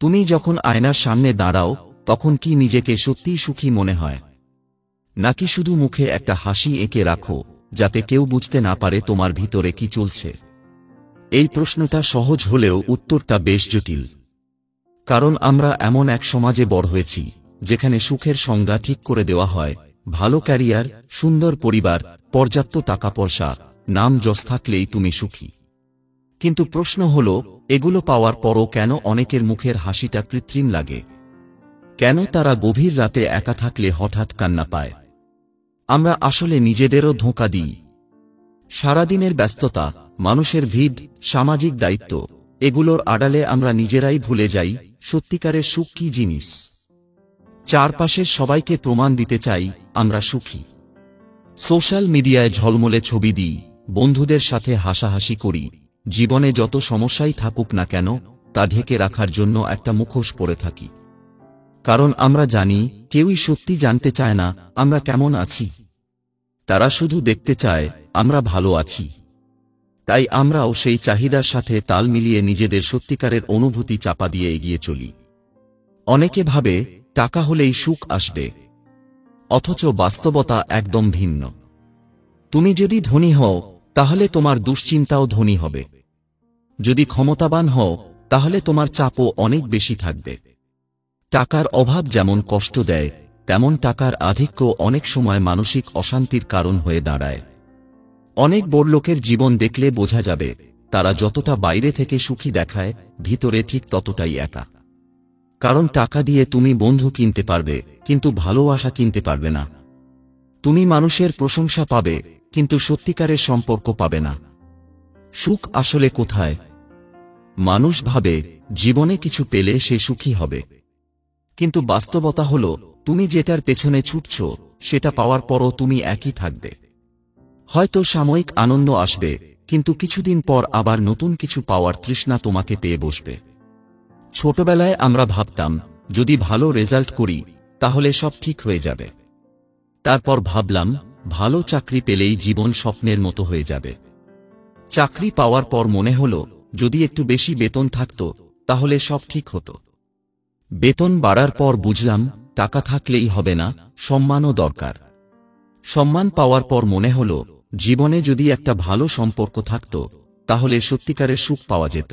তুমি যখন আয়নার সামনে দাঁড়াও তখন কি নিজেকে সত্যিই সুখী মনে হয়, নাকি শুধু মুখে একটা হাসি এঁকে রাখো যাতে কেউ বুঝতে না পারে তোমার ভিতরে কি চলছে? এই প্রশ্নটা সহজ হলেও উত্তরটা বেশ জটিল। কারণ আমরা এমন এক সমাজে বড় হয়েছি যেখানে সুখের সংজ্ঞা ঠিক করে দেওয়া হয় ভালো ক্যারিয়ার, সুন্দর পরিবার, পর্যাপ্ত টাকা পয়সা, নাম যশ থাকলেই তুমি সুখী। কিন্তু প্রশ্ন হল, এগুলো পাওয়ার পরও কেন অনেকের মুখের হাসিটা কৃত্রিম লাগে? কেন তারা গভীর রাতে একা থাকলে হঠাৎ কান্না পায়? আমরা আসলে নিজেদেরও ধোঁকা দিই। সারাদিনের ব্যস্ততা, মানুষের ভিড়, সামাজিক দায়িত্ব, এগুলোর আড়ালে আমরা নিজেরাই ভুলে যাই সত্যিকারের সুখ কী জিনিস। চারপাশের সবাইকে প্রমাণ দিতে চাই আমরা সুখী। সোশ্যাল মিডিয়ায় ঝলমলে ছবি দিই, বন্ধুদের সাথে হাসাহাসি করি, জীবনে যত সমস্যাই থাকুক না কেন তা ঢেকে রাখার জন্য একটা মুখোশ পরে থাকি। কারণ আমরা জানি কেউই সত্যি জানতে চায় না আমরা কেমন আছি। তারা শুধু দেখতে চায় আমরা ভালো আছি। তাই আমরাও সেই চাহিদার সাথে তাল মিলিয়ে নিজেদের সত্যিকারের অনুভূতি চাপা দিয়ে এগিয়ে চলি। অনেকে ভাবে টাকা হলেই সুখ আসবে, অথচ বাস্তবতা একদম ভিন্ন। তুমি যদি ধনী হও তাহলে তোমার দুশ্চিন্তাও ধনী হবে। যদি ক্ষমতাবান হও তাহলে তোমার চাপও অনেক বেশি থাকবে। টাকার অভাব যেমন কষ্ট দেয়, তেমন টাকার আধিক্য অনেক সময় মানসিক অশান্তির কারণ হয়ে দাঁড়ায়। অনেক বড়লোকের জীবন দেখলে বোঝা যাবে তারা যতটা বাইরে থেকে সুখী দেখায়, ভিতরে ঠিক ততটাই একা। কারণ টাকা দিয়ে তুমি বন্ধু কিনতে পারবে, কিন্তু ভালোবাসা কিনতে পারবে না। তুমি মানুষের প্রশংসা পাবে, কিন্তু সত্যিকারের সম্পর্ক পাবে না। সুখ আসলে কোথায়? মানুষ ভাবে জীবনে কিছু পেলে সে সুখী হবে, কিন্তু বাস্তবতা হলো তুমি যেটার পেছনে ছুটছ সেটা পাওয়ার পরও তুমি একই থাকবে। হয়তো সাময়িক আনন্দ আসবে, কিন্তু কিছুদিন পর আবার নতুন কিছু পাওয়ার তৃষ্ণা তোমাকে পেয়ে বসবে। ছোটবেলায় আমরা ভাবতাম যদি ভালো রেজাল্ট করি তাহলে সব ঠিক হয়ে যাবে। তারপর ভাবলাম ভালো চাকরি পেলেই জীবন স্বপ্নের মতো হয়ে যাবে। চাকরি পাওয়ার পর মনে হলো যদি একটু বেশি বেতন থাকতো তাহলে সব ঠিক হতো। বেতন বাড়ার পর বুঝলাম টাকা থাকলেই হবে না, সম্মানও দরকার। সম্মান পাওয়ার পর মনে হলো জীবনে যদি একটা ভালো সম্পর্ক থাকতো তাহলে সত্যিকারের সুখ পাওয়া যেত।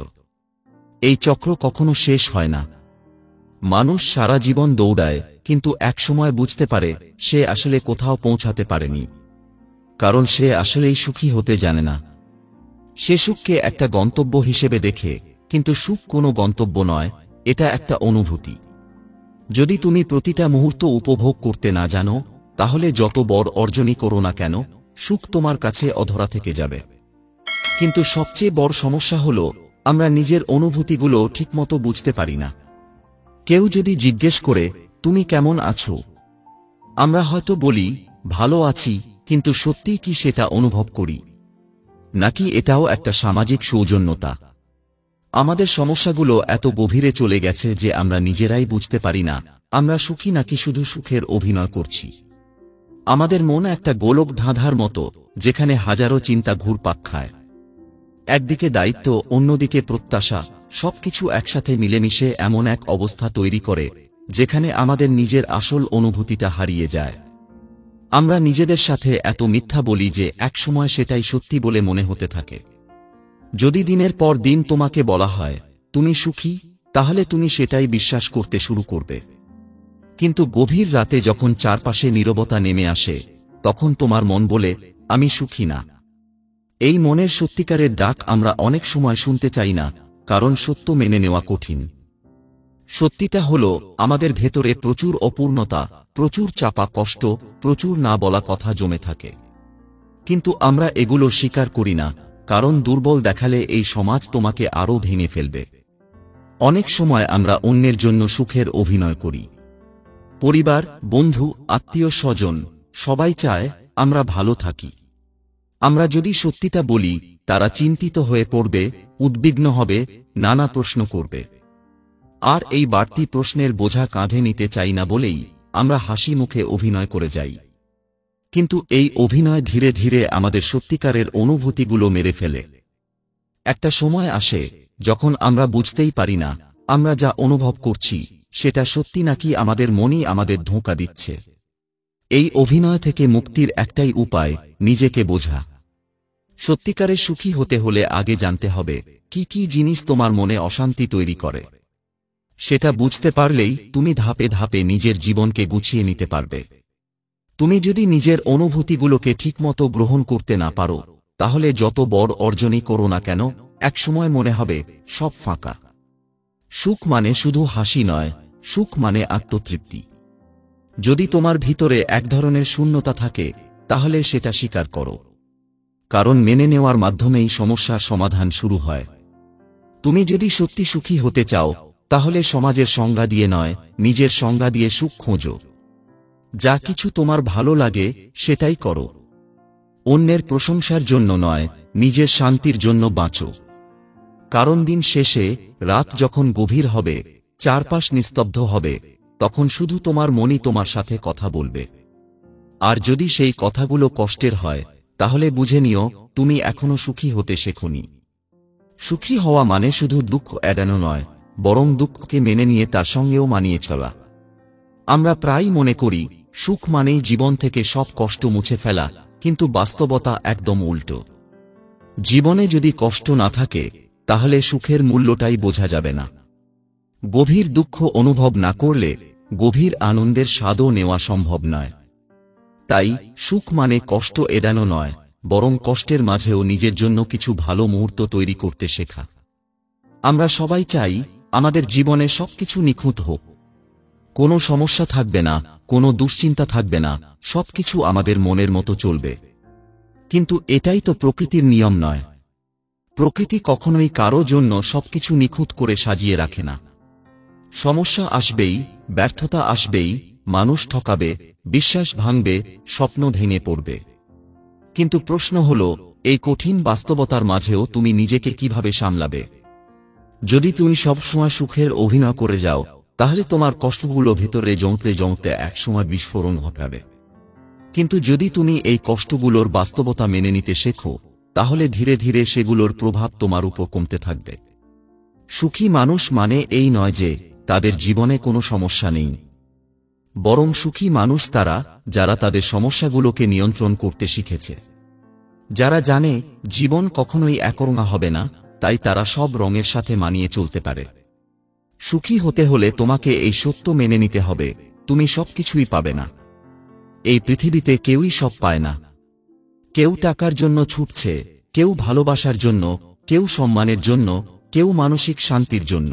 এই চক্র কখনো শেষ হয় না। মানুষ সারা জীবন দৌড়ায়, কিন্তু একসময় বুঝতে পারে সে আসলে কোথাও পৌঁছাতে পারেনি। কারণ সে আসলেই সুখী হতে জানে না। সে সুখকে একটা গন্তব্য হিসেবে দেখে, কিন্তু সুখ কোনো গন্তব্য নয়, এটা একটা অনুভূতি। যদি তুমি প্রতিটা মুহূর্ত উপভোগ করতে না জানো তাহলে যত বড় অর্জনই করো না কেন সুখ তোমার কাছে অধরা থেকে যাবে। কিন্তু সবচেয়ে বড় সমস্যা হলো আমরা নিজের অনুভূতিগুলো ঠিকমতো বুঝতে পারি না। কেউ যদি জিজ্ঞেস করে তুমি কেমন আছো, আমরা হয়তো বলি ভালো আছি, কিন্তু সত্যিই কি সেটা অনুভব করি? নাকি এটাও একটা সামাজিক সৌজন্যতা? আমাদের সমস্যাগুলো এত গভীরে চলে গেছে যে আমরা নিজেরাই বুঝতে পারি না আমরা সুখী নাকি শুধু সুখের অভিনয় করছি। আমাদের মন একটা গোলক ধাঁধার মতো, যেখানে হাজারো চিন্তা ঘুরপাক খায়। একদিকে দায়িত্ব, অন্যদিকে প্রত্যাশা, সবকিছু একসাথে মিলেমিশে এমন এক অবস্থা তৈরি করে যেখানে আমাদের নিজের আসল অনুভূতিটা হারিয়ে যায়। আমরা নিজেদের সাথে এত মিথ্যা বলি যে একসময় সেটাই সত্যি বলে মনে হতে থাকে। যদি দিনের পর দিন তোমাকে বলা হয় তুমি সুখী, তাহলে তুমি সেটাই বিশ্বাস করতে শুরু করবে। কিন্তু গভীর রাতে যখন চারপাশে নীরবতা নেমে আসে তখন তোমার মন বলে আমি সুখী না। এই মনের সত্যিকারের ডাক আমরা অনেক সময় শুনতে চাই না, কারণ সত্য মেনে নেওয়া কঠিন। সত্যিটা হলো আমাদের ভেতরে প্রচুর অপূর্ণতা, প্রচুর চাপা কষ্ট, প্রচুর না বলা কথা জমে থাকে। কিন্তু আমরা এগুলো স্বীকার করি না, কারণ দুর্বল দেখালে এই সমাজ তোমাকে আরও ভেঙে ফেলবে। অনেক সময় আমরা অন্যের জন্য সুখের অভিনয় করি। পরিবার, বন্ধু, আত্মীয় স্বজন সবাই চায় আমরা ভালো থাকি। আমরা যদি সত্যিটা বলি তারা চিন্তিত হয়ে পড়বে, উদ্বিগ্ন হবে, নানা প্রশ্ন করবে। আর এই বাড়তি প্রশ্নের বোঝা কাঁধে নিতে চাই না বলেই আমরা হাসি মুখে অভিনয় করে যাই। কিন্তু এই অভিনয় ধীরে ধীরে আমাদের সত্যিকারের অনুভূতিগুলো মেরে ফেলে। একটা সময় আসে যখন আমরা বুঝতেই পারি না আমরা যা অনুভব করছি সেটা সত্যি নাকি আমাদের মনই আমাদের ধোঁকা দিচ্ছে। এই অভিনয় থেকে মুক্তির একটাই উপায়, নিজেকে বোঝা। সত্যিকারের সুখী হতে হলে আগে জানতে হবে কি কি জিনিস তোমার মনে অশান্তি তৈরি করে। সেটা বুঝতে পারলেই তুমি ধাপে ধাপে নিজের জীবনকে গুছিয়ে নিতে পারবে। তুমি যদি নিজের অনুভূতিগুলোকে ঠিকমতো গ্রহণ করতে না পারো, তাহলে যত বড় অর্জনই করো না কেন, একসময় মনে হবে সব ফাঁকা। সুখ মানে শুধু হাসি নয়, সুখ মানে আত্মতৃপ্তি। যদি তোমার ভিতরে এক ধরনের শূন্যতা থাকে, তাহলে সেটা স্বীকার করো। কারণ মেনে নেওয়ার মাধ্যমেই সমস্যার সমাধান শুরু হয়। তুমি যদি সত্যি সুখী হতে চাও, তাহলে সমাজের সংজ্ঞা দিয়ে নয়, নিজের সংজ্ঞা দিয়ে সুখ খোঁজো। যা কিছু তোমার ভালো লাগে সেটাই করো। অন্যের প্রশংসার জন্য নয়, নিজের শান্তির জন্য বাঁচো। কারণ দিন শেষে রাত যখন গভীর হবে, চারপাশ নিস্তব্ধ হবে, তখন শুধু তোমার মনই তোমার সাথে কথা বলবে। আর যদি সেই কথাগুলো কষ্টের হয়, তাহলে বুঝে নিও তুমি এখনো সুখী হতে শেখোনি। সুখী হওয়া মানে শুধু দুঃখ এড়ানো নয়, বরং দুঃখকে মেনে নিয়ে তার সঙ্গেও মানিয়ে চলা। আমরা প্রায়ই মনে করি সুখ মানেই জীবন থেকে সব কষ্ট মুছে ফেলা, কিন্তু বাস্তবতা একদম উল্টো। জীবনে যদি কষ্ট না থাকে, তাহলে সুখের মূল্যটাই বোঝা যাবে না। গভীর দুঃখ অনুভব না করলে গভীর আনন্দের স্বাদও নেওয়া সম্ভব নয়। তাই সুখ মানে কষ্ট এড়ানো নয়, বরং কষ্টের মাঝেও নিজের জন্য কিছু ভালো মুহূর্ত তৈরি করতে শেখা। আমরা সবাই চাই আমাদের জীবনে সবকিছু নিখুঁত হোক। কোনো সমস্যা থাকবে না, কোনো দুশ্চিন্তা থাকবে না, সবকিছু আমাদের মনের মতো চলবে। কিন্তু এটাই তো প্রকৃতির নিয়ম নয়। প্রকৃতি কখনোই কারো জন্য সবকিছু নিখুঁত করে সাজিয়ে রাখে না। সমস্যা আসবেই, ব্যর্থতা আসবেই, মানুষ ঠকাবে, বিশ্বাস ভাঙবে, স্বপ্ন ভেঙে পড়বে। কিন্তু প্রশ্ন হলো, এই কঠিন বাস্তবতার মাঝেও তুমি নিজেকে কিভাবে সামলাবে? যদি তুমি সবসময় সুখের অভিনয় করে যাও, তাহলে তোমার কষ্টগুলো ভেতরে জমতে জমতে একসময় বিস্ফোরণ ঘটাবে। কিন্তু যদি তুমি এই কষ্টগুলোর বাস্তবতা মেনে নিতে শেখো, তাহলে ধীরে ধীরে সেগুলোর প্রভাব তোমার উপর কমতে থাকবে। সুখী মানুষ মানে এই নয় যে তাদের জীবনে কোনো সমস্যা নেই, বরং সুখী মানুষ তারা যারা তাদের সমস্যাগুলোকে নিয়ন্ত্রণ করতে শিখেছে। যারা জানে জীবন কখনোই একরঙা হবে না, তাই তারা সব রঙের সাথে মানিয়ে চলতে পারে। সুখী হতে হলে তোমাকে এই সত্য মেনে নিতে হবে, তুমি সবকিছুই পাবে না। এই পৃথিবীতে কেউই সব পায় না। কেউ টাকার জন্য ছুটছে, কেউ ভালোবাসার জন্য, কেউ সম্মানের জন্য, কেউ মানসিক শান্তির জন্য।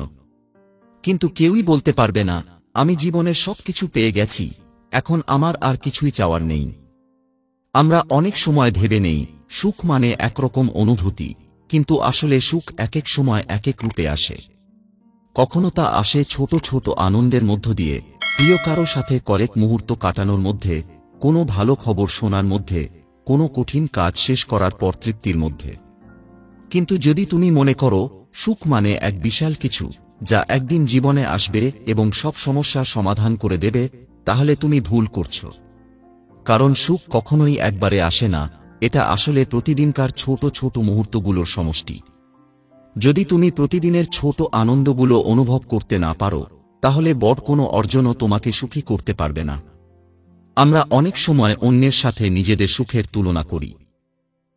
কিন্তু কেউই বলতে পারবে না আমি জীবনের সবকিছু পেয়ে গেছি, এখন আমার আর কিছুই চাওয়ার নেই। আমরা অনেক সময় ভেবে নেই সুখ মানে একরকম অনুভূতি, কিন্তু আসলে সুখ এক এক সময় এক এক রূপে আসে। কখনো তা আসে ছোট ছোট আনন্দের মধ্য দিয়ে, প্রিয় কারো সাথে কয়েক মুহূর্ত কাটানোর মধ্যে, কোনো ভালো খবর শোনার মধ্যে, কোনো কঠিন কাজ শেষ করার পর তৃপ্তির মধ্যে। কিন্তু যদি তুমি মনে করো সুখ মানে এক বিশাল কিছু যা একদিন জীবনে আসবে এবং সব সমস্যার সমাধান করে দেবে, তাহলে তুমি ভুল করছো। কারণ সুখ কখনোই একবারে আসে না, এটা আসলে প্রতিদিনকার ছোট ছোট মুহূর্তগুলোর সমষ্টি। যদি তুমি প্রতিদিনের ছোট আনন্দগুলো অনুভব করতে না পারো, তাহলে বড় কোনো অর্জনও তোমাকে সুখী করতে পারবে না। আমরা অনেক সময় অন্যের সাথে নিজেদের সুখের তুলনা করি।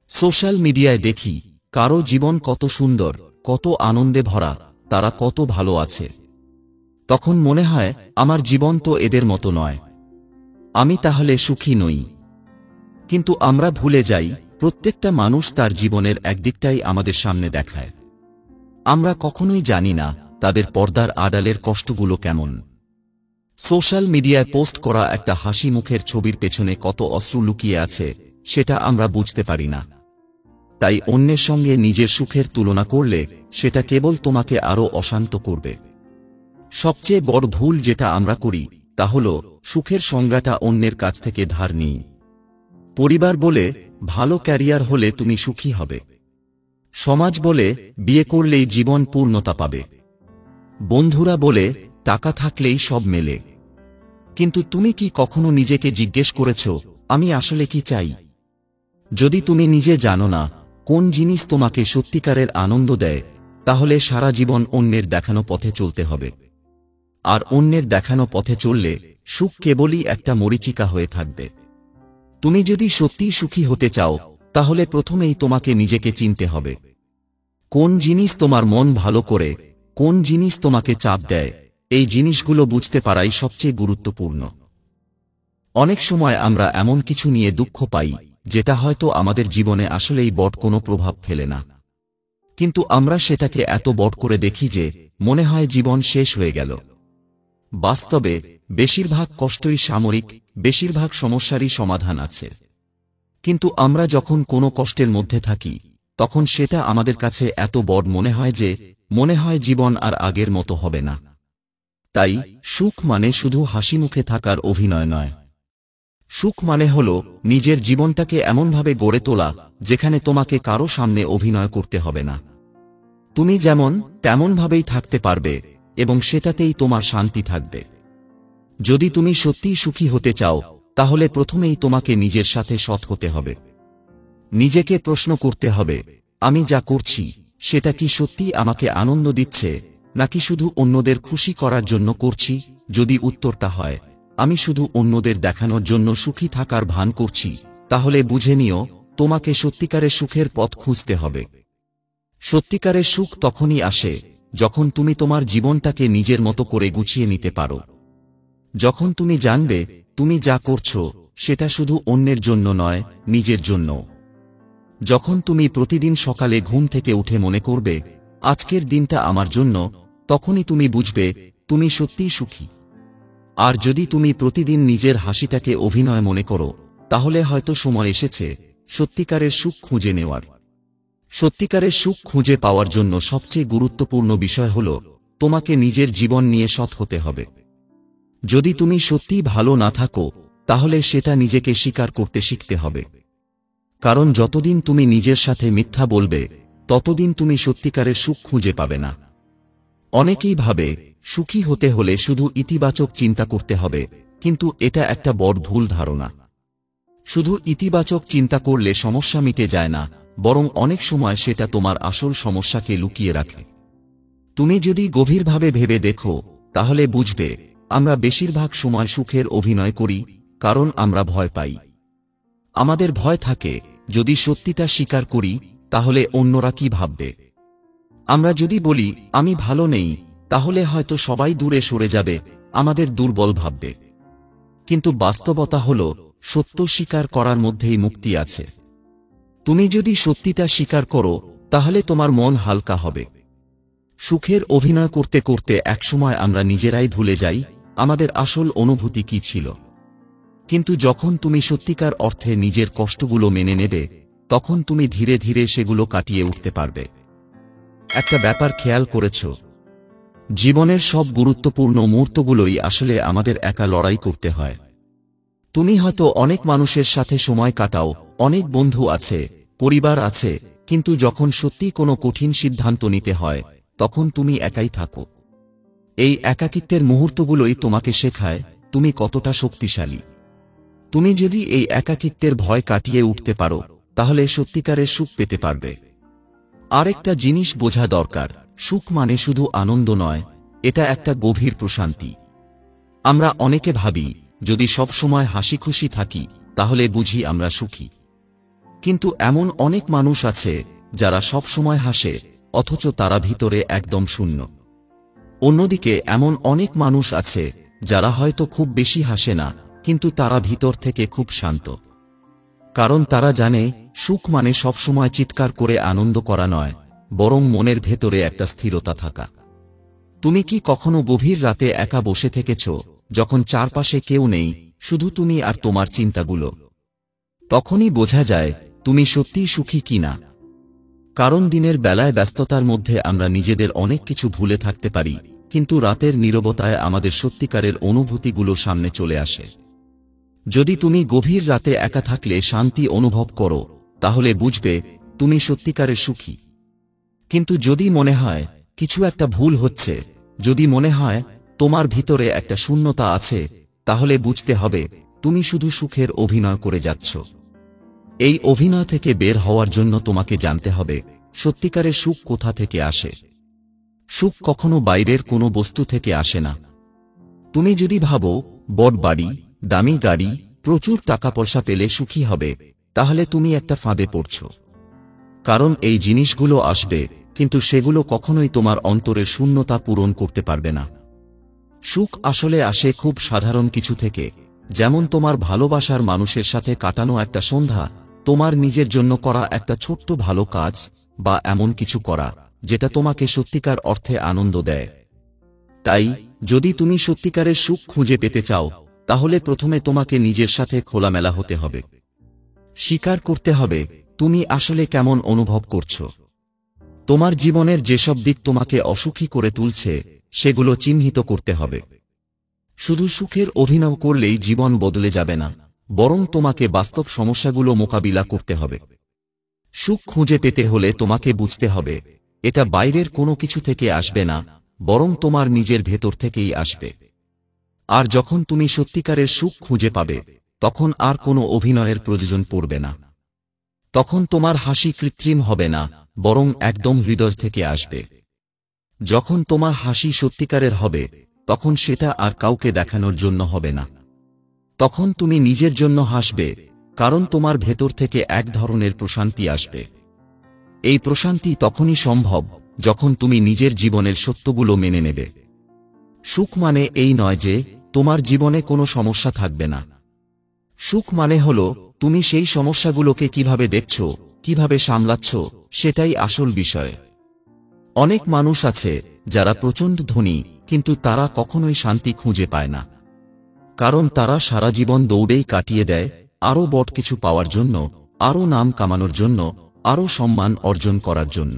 সোশ্যাল মিডিয়ায় দেখি কারো জীবন কত সুন্দর, কত আনন্দে ভরা, তারা কত ভালো আছে। তখন মনে হয় আমার জীবন তো এদের মতো নয়, আমি তাহলে সুখী নই। কিন্তু আমরা ভুলে যাই প্রত্যেকটা মানুষ তার জীবনের একদিকটাই আমাদের সামনে দেখায়। আমরা কখনোই জানি না তাদের পর্দার আড়ালের কষ্টগুলো কেমন। সোশ্যাল মিডিয়ায় পোস্ট করা একটা হাসি মুখের ছবির পেছনে কত অশ্রু লুকিয়ে আছে, সেটা আমরা বুঝতে পারি না। তাই অন্যের সঙ্গে নিজের সুখের তুলনা করলে সেটা কেবল তোমাকে আরো অশান্ত করবে। সবচেয়ে বড় ভুল যেটা আমরা করি তা হলো সুখের সংজ্ঞাটা অন্যের কাছ থেকে ধার নিই। পরিবার বলে ভালো ক্যারিয়ার হলে তুমি সুখী হবে। সমাজ বলে বিয়ে করলেই জীবন পূর্ণতা পাবে। বন্ধুরা বলে টাকা থাকলেই সব মেলে। কিন্তু তুমি কি কখনো নিজেকে জিজ্ঞেস করেছ আমি আসলে কি চাই? যদি তুমি নিজে জানো না কোন জিনিস তোমাকে সত্যিকারের আনন্দ দেয়, তাহলে সারা জীবন অন্যের দেখানো পথে চলতে হবে। আর অন্যের দেখানো পথে চললে সুখ কেবলই একটা মরীচিকা হয়ে থাকবে। তুমি যদি সত্যিই সুখী হতে চাও, তাহলে প্রথমেই তোমাকে নিজেকে চিনতে হবে। কোন জিনিস তোমার মন ভালো করে, কোন জিনিস তোমাকে চাপ দেয়, এই জিনিসগুলো বুঝতে পারাই সবচেয়ে গুরুত্বপূর্ণ। অনেক সময় আমরা এমন কিছু নিয়ে দুঃখ পাই যেটা হয়তো আমাদের জীবনে আসলেই বড় কোনো প্রভাব ফেলে না, কিন্তু আমরা সেটাকে এত বড় করে দেখি যে মনে হয় জীবন শেষ হয়ে গেল। বাস্তবে বেশিরভাগ কষ্টই সাময়িক, বেশিরভাগ সমস্যারই সমাধান আছে। কিন্তু আমরা যখন কোনো কষ্টের মধ্যে থাকি, তখন সেটা আমাদের কাছে এত বড় মনে হয় জীবন আর আগের মতো হবে না। তাই সুখ মানে শুধু হাসি মুখে থাকার অভিনয় নয়। সুখ মানে হলো নিজের জীবনটাকে এমনভাবে গড়ে তোলা যেখানে তোমাকে কারো সামনে অভিনয় করতে হবে না। তুমি যেমন তেমনভাবেই থাকতে পারবে এবং সেটাতেই তোমার শান্তি থাকবে। যদি তুমি সত্যিই সুখী হতে চাও, তাহলে প্রথমেই তোমাকে নিজের সাথে সৎ হতে হবে। নিজেকে প্রশ্ন করতে হবে, আমি যা করছি সেটা কি সত্যিই আমাকে আনন্দ দিচ্ছে, নাকি শুধু অন্যদের খুশি করার জন্য করছি? যদি উত্তরটা হয় আমি শুধু অন্যদের দেখানোর জন্য সুখী থাকার ভান করছি, তাহলে বুঝে নিও তোমাকে সত্যিকারের সুখের পথ খুঁজতে হবে। সত্যিকারের সুখ তখনই আসে যখন তুমি তোমার জীবনটাকে নিজের মতো করে গুছিয়ে নিতে পারো। যখন তুমি জানবে তুমি যা করছো সেটা শুধু অন্যের জন্য নয়, নিজের জন্য। যখন তুমি প্রতিদিন সকালে ঘুম থেকে উঠে মনে করবে আজকের দিনটা আমার জন্য, তখনই তুমি বুঝবে তুমি সত্যিই সুখী। আর যদি তুমি প্রতিদিন নিজের হাসিটাকে অভিনয় মনে করো, তাহলে হয়তো সময় এসেছে সত্যিকারের সুখ খুঁজে নেওয়ার। সত্যিকারের সুখ খুঁজে পাওয়ার জন্য সবচেয়ে গুরুত্বপূর্ণ বিষয় হল তোমাকে নিজের জীবন নিয়ে সৎ হতে হবে। যদি তুমি সত্যিই ভালো না থাকো, তাহলে সেটা নিজেকে স্বীকার করতে শিখতে হবে। কারণ যতদিন তুমি নিজের সাথে মিথ্যা বলবে, ততদিন তুমি সত্যিকারের সুখ খুঁজে পাবে না। অনেকেই ভাবে সুখী হতে হলে শুধু ইতিবাচক চিন্তা করতে হবে, কিন্তু এটা একটা বড় ভুল ধারণা। শুধু ইতিবাচক চিন্তা করলে সমস্যা মিটে যায় না, বরং অনেক সময় সেটা তোমার আসল সমস্যাকে লুকিয়ে রাখে। তুমি যদি গভীরভাবে ভেবে দেখো, তাহলে বুঝবে আমরা বেশিরভাগ সময় সুখের অভিনয় করি কারণ আমরা ভয় পাই। আমাদের ভয় থাকে যদি সত্যিটা স্বীকার করি তাহলে অন্যরা কি ভাববে। আমরা যদি বলি আমি ভালো নেই, তাহলে হয়তো সবাই দূরে সরে যাবে, আমাদের দুর্বল ভাববে। কিন্তু বাস্তবতা হল সত্য স্বীকার করার মধ্যেই মুক্তি আছে। তুমি যদি সত্যিটা স্বীকার করো, তাহলে তোমার মন হালকা হবে। সুখের অভিনয় করতে করতে একসময় আমরা নিজেরাই ভুলে যাই আমাদের আসল অনুভূতি কি ছিল। কিন্তু যখন তুমি সত্যিকার অর্থে নিজের কষ্টগুলো মেনে নেবে, তখন তুমি ধীরে ধীরে সেগুলো কাটিয়ে উঠতে পারবে। একটা ব্যাপার খেয়াল করেছ? জীবনের সব গুরুত্বপূর্ণ মুহূর্তগুলোই আসলে আমাদের একা লড়াই করতে হয়। তুমি হয়তো অনেক মানুষের সাথে সময় কাটাও, অনেক বন্ধু আছে, পরিবার আছে, কিন্তু যখন সত্যি কোনো কঠিন সিদ্ধান্ত নিতে হয়, তখন তুমি একাই থাকো। এই একাকিত্বের মুহূর্তগুলোই তোমাকে শেখায় তুমি কতটা শক্তিশালী। তুমি যদি এই একাকিত্বের ভয় কাটিয়ে উঠতে পারো, তাহলে সত্যিকারের সুখ পেতে পারবে। আরেকটা জিনিস বোঝা দরকার, সুখ মানে শুধু আনন্দ নয়, এটা একটা গভীর প্রশান্তি। আমরা অনেকে ভাবি যদি সব সময় হাসি খুশি থাকি তাহলে বুঝি আমরা সুখী। কিন্তু এমন অনেক মানুষ আছে যারা সব সময় হাসে, অথচ তারা ভিতরে একদম শূন্য। অন্যদিকে এমন অনেক মানুষ আছে যারা হয়তো খুব বেশি হাসে না, কিন্তু তারা ভিতর থেকে খুব শান্ত। কারণ তারা জানে সুখ মানে সবসময় চিৎকার করে আনন্দ করা নয়, বরং মনের ভেতরে একটা স্থিরতা থাকা। তুমি কি কখনো গভীর রাতে একা বসে থেকেছ, যখন চারপাশে কেউ নেই, শুধু তুমি আর তোমার চিন্তাগুলো? তখনই বোঝা যায় তুমি সত্যিই সুখী কিনা। কারণ দিনের বেলায় ব্যস্ততার মধ্যে আমরা নিজেদের অনেক কিছু ভুলে থাকতে পারি, কিন্তু রাতের নীরবতায় আমাদের সত্যিকারের অনুভূতিগুলো সামনে চলে আসে। যদি তুমি গভীর রাতে একা থাকলে শান্তি অনুভব করো, তাহলে বুঝবে তুমি সত্যিকারের সুখী। কিন্তু যদি মনে হয় কিছু একটা ভুল হচ্ছে, যদি মনে হয় তোমার ভিতরে একটা শূন্যতা আছে, তাহলে বুঝতে হবে তুমি শুধু সুখের অভিনয় করে যাচ্ছ। এই অভিনয় থেকে বের হওয়ার জন্য তোমাকে জানতে হবে সত্যিকারের সুখ কোথা থেকে আসে। সুখ কখনো বাইরের কোনো বস্তু থেকে আসে না। তুমি যদি ভাবো বড় বাড়ি, দামি গাড়ি, প্রচুর টাকা পয়সা পেলে সুখী হবে, তাহলে তুমি একটা ফাঁদে পড়ছ। কারণ এই জিনিসগুলো আসবে, কিন্তু সেগুলো কখনোই তোমার অন্তরের শূন্যতা পূরণ করতে পারবে না। সুখ আসলে আসে খুব সাধারণ কিছু থেকে, যেমন তোমার ভালোবাসার মানুষের সাথে কাটানো একটা সন্ধ্যা, তোমার নিজের জন্য করা একটা ছোট্ট ভালো কাজ, বা এমন কিছু করা যেটা তোমাকে সত্যিকার অর্থে আনন্দ দেয়। তাই যদি তুমি সত্যিকারের সুখ খুঁজে পেতে চাও, তাহলে প্রথমে তোমাকে নিজের সাথে খোলামেলা হতে হবে। স্বীকার করতে হবে তুমি আসলে কেমন অনুভব করছো। তোমার জীবনের যেসব দিক তোমাকে অসুখী করে তুলছে, সেগুলো চিহ্নিত করতে হবে। শুধু সুখের অভিনয় করলেই জীবন বদলে যাবে না, বরং তোমাকে বাস্তব সমস্যাগুলো মোকাবিলা করতে হবে। সুখ খুঁজে পেতে হলে তোমাকে বুঝতে হবে এটা বাইরের কোনো কিছু থেকে আসবে না, বরং তোমার নিজের ভেতর থেকেই আসবে। আর যখন তুমি সত্যিকারের সুখ খুঁজে পাবে, তখন আর কোনো অভিনয়ের প্রয়োজন পড়বে না। তখন তোমার হাসি কৃত্রিম হবে না, বরং একদম হৃদয় থেকে আসবে। যখন তোমার হাসি সত্যিকারের হবে, তখন সেটা আর কাউকে দেখানোর জন্য হবে না। তখন তুমি নিজের জন্য হাসবে, কারণ তোমার ভেতর থেকে এক ধরনের প্রশান্তি আসবে। এই প্রশান্তি তখনই সম্ভব যখন তুমি নিজের জীবনের সত্যগুলো মেনে নেবে। সুখ মানে এই নয় যে তোমার জীবনে কোনো সমস্যা থাকবে না। সুখ মানে হলো তুমি সেই সমস্যাগুলোকে কিভাবে দেখছো, কিভাবে সামলাচ্ছ, সেটাই আসল বিষয়। অনেক মানুষ আছে যারা প্রচণ্ড ধনী, কিন্তু তারা কখনোই শান্তি খুঁজে পায় না। কারণ তারা সারা জীবন দৌড়েই কাটিয়ে দেয়, আরও বড় কিছু পাওয়ার জন্য, আরও নাম কামানোর জন্য, আরও সম্মান অর্জন করার জন্য।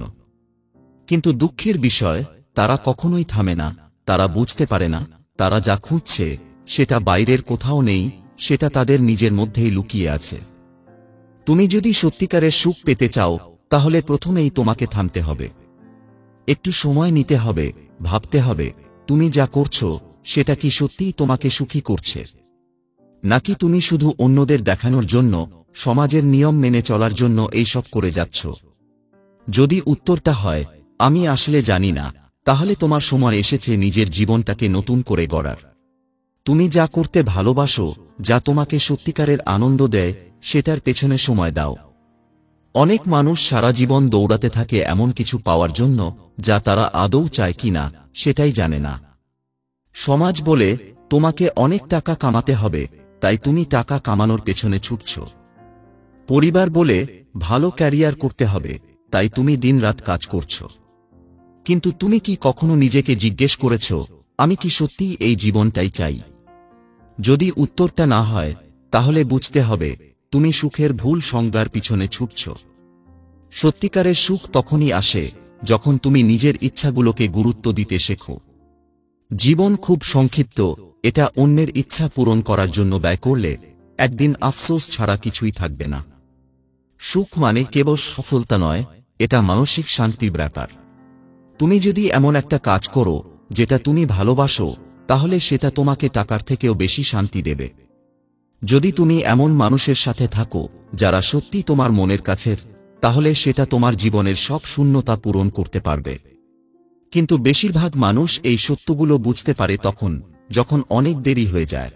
কিন্তু দুঃখের বিষয়, তারা কখনোই থামে না। তারা বুঝতে পারে না তারা যা খুঁজছে সেটা বাইরের কোথাও নেই, সেটা তাদের নিজের মধ্যেই লুকিয়ে আছে। তুমি যদি সত্যিকারের সুখ পেতে চাও, তাহলে প্রথমেই তোমাকে থামতে হবে। একটু সময় নিতে হবে, ভাবতে হবে তুমি যা করছো সেটা কি সত্যিই তোমাকে সুখী করছে, নাকি তুমি শুধু অন্যদের দেখানোর জন্য, সমাজের নিয়ম মেনে চলার জন্য এইসব করে যাচ্ছ। যদি উত্তরটা হয় আমি আসলে জানি না, তাহলে তোমার সময় এসেছে নিজের জীবনটাকে নতুন করে গড়ার। তুমি যা করতে ভালোবাসো, যা তোমাকে সত্যিকারের আনন্দ দেয়, সেটার পেছনে সময় দাও। অনেক মানুষ সারা জীবন দৌড়াতে থাকে এমন কিছু পাওয়ার জন্য যা তারা আদৌ চায় কিনা সেটাই জানে না। সমাজ বলে তোমাকে অনেক টাকা কামাতে হবে, তাই তুমি টাকা কামানোর পেছনে ছুটছ। পরিবার বলে ভালো ক্যারিয়ার করতে হবে, তাই তুমি দিনরাত কাজ করছ। কিন্তু তুমি কি কখনো নিজেকে জিজ্ঞেস করেছ, আমি কি সত্যিই এই জীবনটাই চাই? যদি উত্তরটা না হয়, তাহলে বুঝতে হবে তুমি সুখের ভুল সংজ্ঞার পিছনে ছুটছ। সত্যিকারের সুখ তখনই আসে যখন তুমি নিজের ইচ্ছাগুলোকে গুরুত্ব দিতে শেখো। জীবন খুব সংক্ষিপ্ত, এটা অন্যের ইচ্ছা পূরণ করার জন্য ব্যয় করলে একদিন আফসোস ছাড়া কিছুই থাকবে না। সুখ মানে কেবল সফলতা নয়, এটা মানসিক শান্তির ব্যাপার। তুমি যদি এমন একটা কাজ করো যেটা তুমি ভালোবাসো, তাহলে সেটা তোমাকে টাকার থেকেও বেশি শান্তি দেবে। যদি তুমি এমন মানুষের সাথে থাকো যারা সত্যি তোমার মনের কাছের, তাহলে সেটা তোমার জীবনের সব শূন্যতা পূরণ করতে পারবে। কিন্তু বেশিরভাগ মানুষ এই সত্যগুলো বুঝতে পারে তখন, যখন অনেক দেরি হয়ে যায়।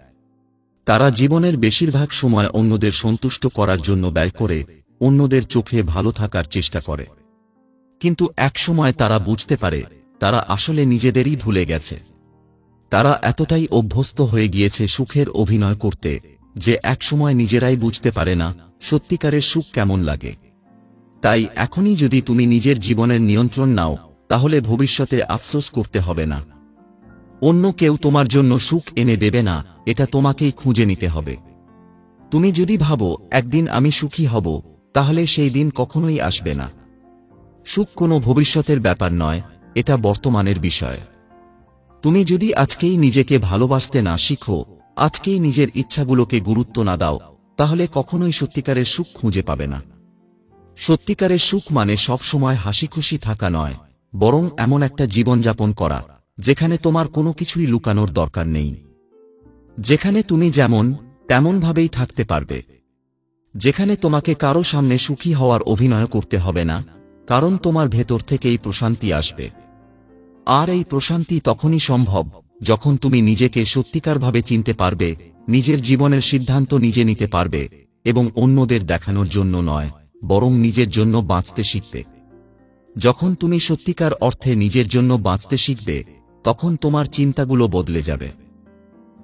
তারা জীবনের বেশিরভাগ সময় অন্যদের সন্তুষ্ট করার জন্য ব্যয় করে, অন্যদের চোখে ভালো থাকার চেষ্টা করে। কিন্তু একসময় তারা বুঝতে পারে তারা আসলে নিজেদেরই ভুলে গেছে। তারা এতটাই অভ্যস্ত হয়ে গিয়েছে সুখের অভিনয় করতে, যে একসময় নিজেরাই বুঝতে পারে না সত্যিকারের সুখ কেমন লাগে। তাই এখনই যদি তুমি নিজের জীবনের নিয়ন্ত্রণ নাও, তাহলে ভবিষ্যতে আফসোস করতে হবে না। অন্য কেউ তোমার জন্য সুখ এনে দেবে না, এটা তোমাকেই খুঁজে নিতে হবে। তুমি যদি ভাবো একদিন আমি সুখী হব, তাহলে সেই দিন কখনোই আসবে না। সুখ কোনো ভবিষ্যতের ব্যাপার নয়, এটা বর্তমানের বিষয়। তুমি যদি আজকেই নিজেকে ভালোবাসতে না শিখো, আজকেই নিজের ইচ্ছাগুলোকে গুরুত্ব না দাও, তাহলে কখনোই সত্যিকারের সুখ খুঁজে পাবে না। সত্যিকারের সুখ মানে সবসময় হাসিখুশি থাকা নয়, বরং এমন একটা জীবনযাপন করা যেখানে তোমার কোনো কিছুই লুকানোর দরকার নেই। যেখানে তুমি যেমন তেমনভাবেই থাকতে পারবে। যেখানে তোমাকে কারো সামনে সুখী হওয়ার অভিনয় করতে হবে না, কারণ তোমার ভেতর থেকেই প্রশান্তি আসবে। আর এই প্রশান্তি তখনই সম্ভব যখন তুমি নিজেকে সত্যিকারভাবে চিনতে পারবে, নিজের জীবনের সিদ্ধান্ত নিজে নিতে পারবে এবং অন্যদের দেখানোর জন্য নয়, বরং নিজের জন্য বাঁচতে শিখবে। যখন তুমি সত্যিকার অর্থে নিজের জন্য বাঁচতে শিখবে, তখন তোমার চিন্তাগুলো বদলে যাবে।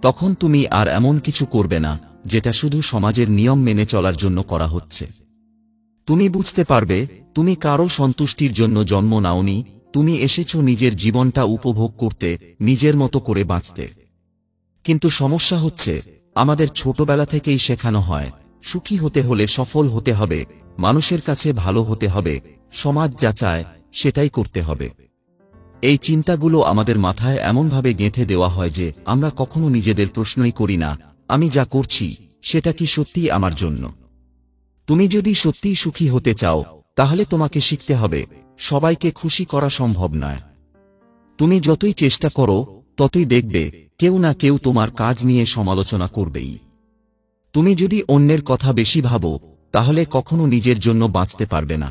তখন তুমি আর এমন কিছু করবে না যেটা শুধু সমাজের নিয়ম মেনে চলার জন্য করা হচ্ছে। তুমি বুঝতে পারবে তুমি কারো সন্তুষ্টির জন্য জন্ম নাওনি, তুমি এসেছো নিজের জীবনটা উপভোগ করতে, নিজের মতো করে বাঁচতে। কিন্তু সমস্যা হচ্ছে, আমাদের ছোটবেলা থেকেই শেখানো হয় সুখী হতে হলে সফল হতে হবে, মানুষের কাছে ভালো হতে হবে, সমাজ যা চায় সেটাই করতে হবে। এই চিন্তাগুলো আমাদের মাথায় এমনভাবে গেঁথে দেওয়া হয় যে আমরা কখনো নিজেদের প্রশ্নই করি না, আমি যা করছি সেটা কি সত্যিই আমার জন্য? তুমি যদি সত্যিই সুখী হতে চাও, তাহলে তোমাকে শিখতে হবে সবাইকে খুশি করা সম্ভব নয়। তুমি যতই চেষ্টা করো, ততই দেখবে কেউ না কেউ তোমার কাজ নিয়ে সমালোচনা করবেই। তুমি যদি অন্যের কথা বেশি ভাবো, তাহলে কখনো নিজের জন্য বাঁচতে পারবে না।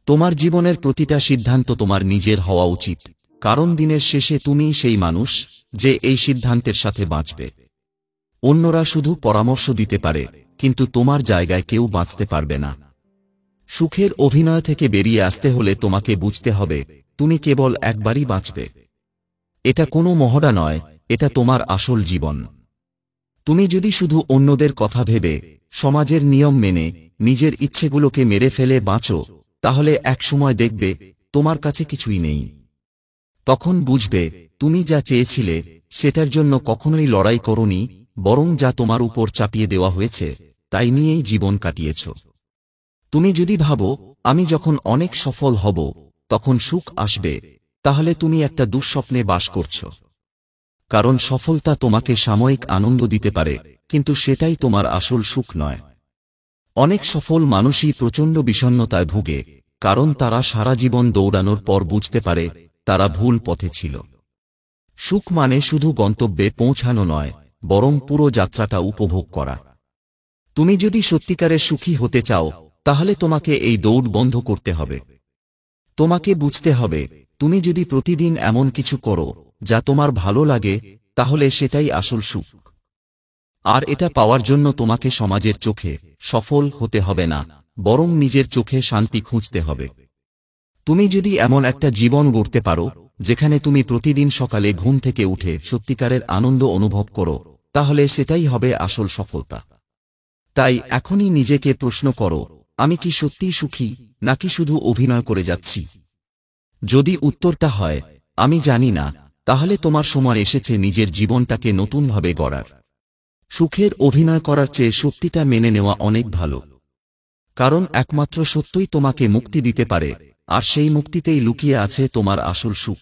তোমার জীবনের প্রতিটা সিদ্ধান্ত তোমার নিজের হওয়া উচিত, কারণ দিনের শেষে তুমিই সেই মানুষ যে এই সিদ্ধান্তের সাথে বাঁচবে। অন্যরা শুধু পরামর্শ দিতে পারে, কিন্তু তোমার জায়গায় কেউ বাঁচতে পারবে না। সুখের অভিনয় থেকে বেরিয়ে আসতে হলে তোমাকে বুঝতে হবে তুমি কেবল একবারই বাঁচবে। এটা কোনো মহড়া নয়, এটা তোমার আসল জীবন। তুমি যদি শুধু অন্যদের কথা ভেবে, সমাজের নিয়ম মেনে, নিজের ইচ্ছেগুলোকে মেরে ফেলে বাঁচো, তাহলে একসময় দেখবে তোমার কাছে কিছুই নেই। তখন বুঝবে তুমি যা চেয়েছিলে সেটার জন্য কখনোই লড়াই করোনি, বরং যা তোমার উপর চাপিয়ে দেওয়া হয়েছে তাই নিয়েই জীবন কাটিয়েছ। তুমি যদি ভাবো আমি যখন অনেক সফল হব তখন সুখ আসবে, তাহলে তুমি একটা দুঃস্বপ্নে বাস করছ। কারণ সফলতা তোমাকে সাময়িক আনন্দ দিতে পারে, কিন্তু সেটাই তোমার আসল সুখ নয়। অনেক সফল মানুষই প্রচণ্ড বিষণ্ণতায় ভুগে, কারণ তারা সারা জীবন দৌড়ানোর পর বুঝতে পারে তারা ভুল পথে ছিল। সুখ মানে শুধু গন্তব্যে পৌঁছানো নয়, বরং পুরো যাত্রাটা উপভোগ করা। তুমি যদি সত্যিকারের সুখী হতে চাও, তাহলে তোমাকে এই দৌড় বন্ধ করতে হবে। তোমাকে বুঝতে হবে তুমি যদি প্রতিদিন এমন কিছু করো যা তোমার ভালো লাগে, তাহলে সেটাই আসল সুখ। আর এটা পাওয়ার জন্য তোমাকে সমাজের চোখে সফল হতে হবে না, বরং নিজের চোখে শান্তি খুঁজতে হবে। তুমি যদি এমন একটা জীবন গড়তে পারো যেখানে তুমি প্রতিদিন সকালে ঘুম থেকে উঠে সত্যিকারের আনন্দ অনুভব করো, তাহলে সেটাই হবে আসল সফলতা। তাই এখনই নিজেকে প্রশ্ন করো, আমি কি সত্যিই সুখী, নাকি শুধু অভিনয় করে যাচ্ছি? যদি উত্তরটা হয় আমি জানি না, তাহলে তোমার সময় এসেছে নিজের জীবনটাকে নতুনভাবে গড়ার। সুখের অভিনয় করার চেয়ে সত্যিটা মেনে নেওয়া অনেক ভালো, কারণ একমাত্র সত্যই তোমাকে মুক্তি দিতে পারে, আর সেই মুক্তিতেই লুকিয়ে আছে তোমার আসল সুখ।